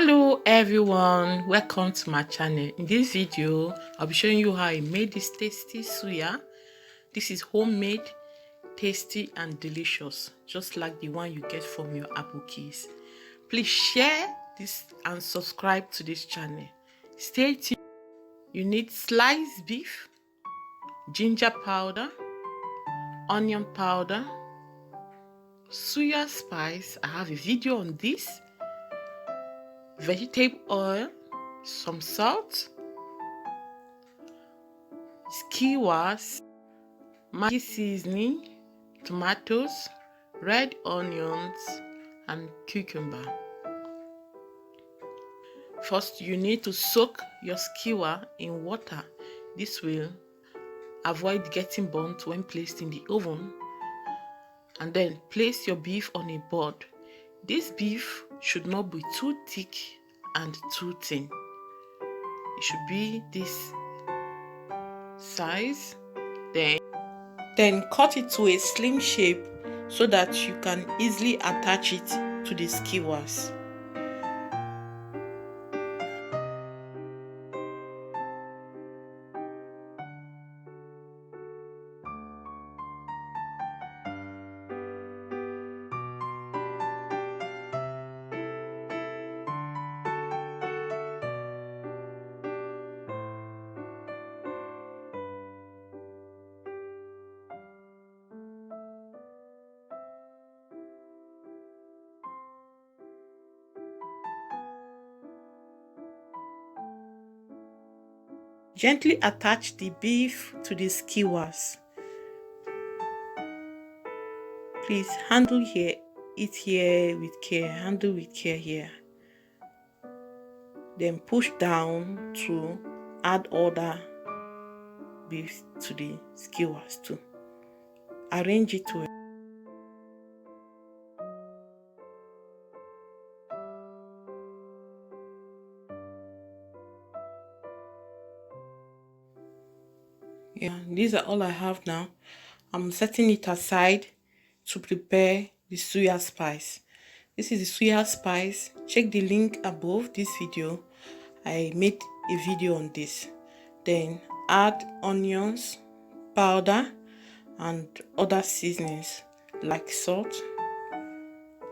Hello everyone, welcome to my channel. In this video I'll be showing you how I made this tasty suya. This is homemade, tasty and delicious, just like the one you get from your apple keys. Please share this and subscribe to this channel. Stay tuned. You need sliced beef, ginger powder, onion powder, suya spice. I have a video on this. Vegetable oil, some salt, skewers, Maggi seasoning, tomatoes, red onions, and cucumber. First, you need to soak your skewer in water. This will avoid getting burnt when placed in the oven. And then place your beef on a board. This beef should not be too thick and too thin. It should be this size. Then cut it to a slim shape so that you can easily attach it to the skewers. Gently attach the beef to the skewers. Please handle it here with care, handle with care here. Then push down to add other beef to the skewers too. Arrange it well. Yeah, these are all I have now. I'm setting it aside to prepare the suya spice. This is the suya spice. Check the link above this video. I made a video on this. Then add onions, powder, and other seasonings like salt,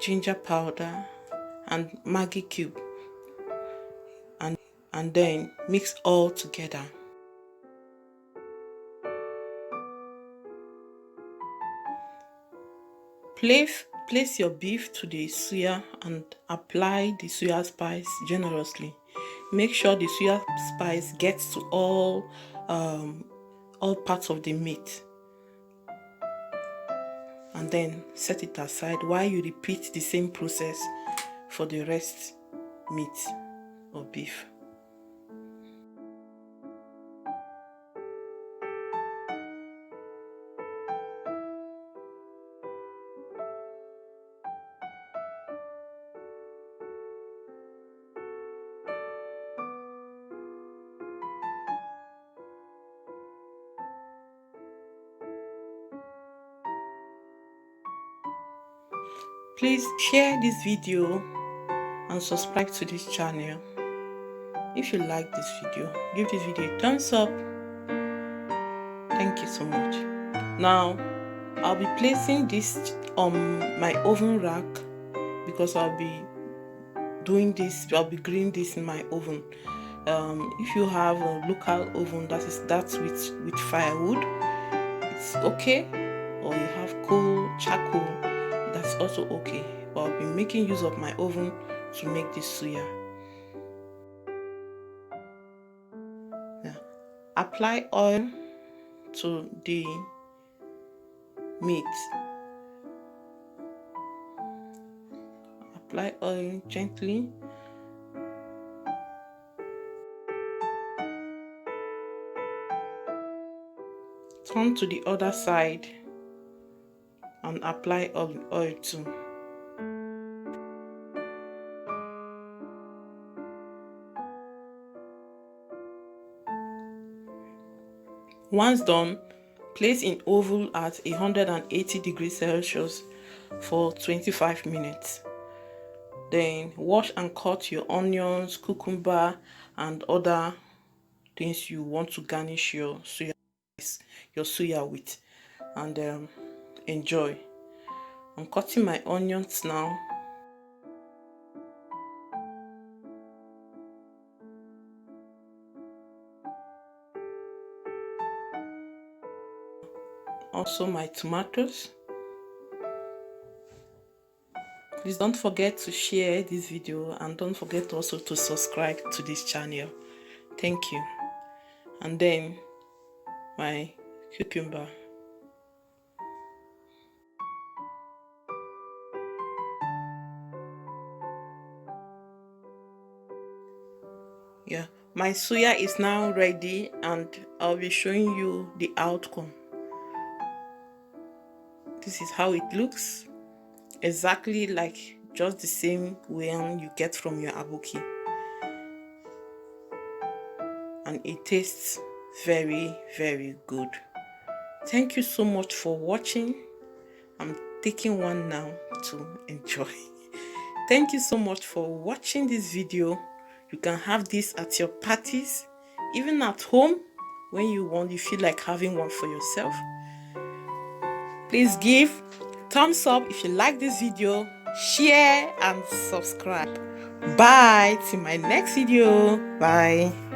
ginger powder, and Maggi cube. And then mix all together. Place your beef to the suya and apply the suya spice generously. Make sure the suya spice gets to all parts of the meat. And then set it aside while you repeat the same process for the rest meat or beef. Please share this video and subscribe to this channel. If you like this video, give this video a thumbs up. Thank you so much. Now, I'll be placing this on my oven rack because I'll be grilling this in my oven. If you have a local oven that's with firewood, it's okay. Or you have coal, charcoal, that's also okay. But I'll be making use of my oven to make this suya. Yeah. Apply oil to the meat. Apply oil gently. Turn to the other side and apply oil too. Once done, place in oven at 180 degrees Celsius for 25 minutes. Then wash and cut your onions, cucumber, and other things you want to garnish your suya with, and enjoy. I'm cutting my onions now. Also my tomatoes. Please don't forget to share this video, and don't forget also to subscribe to this channel. Thank you. And then my cucumber. Yeah, my suya is now ready, and I'll be showing you the outcome. This is how it looks, exactly like just the same one you get from your aboki, and it tastes very, very good. Thank you so much for watching. I'm taking one now to enjoy. Thank you so much for watching this video. You can have this at your parties, even at home when you feel like having one for yourself. Please give thumbs up if you like this video, share and subscribe. Bye till my next video. Bye.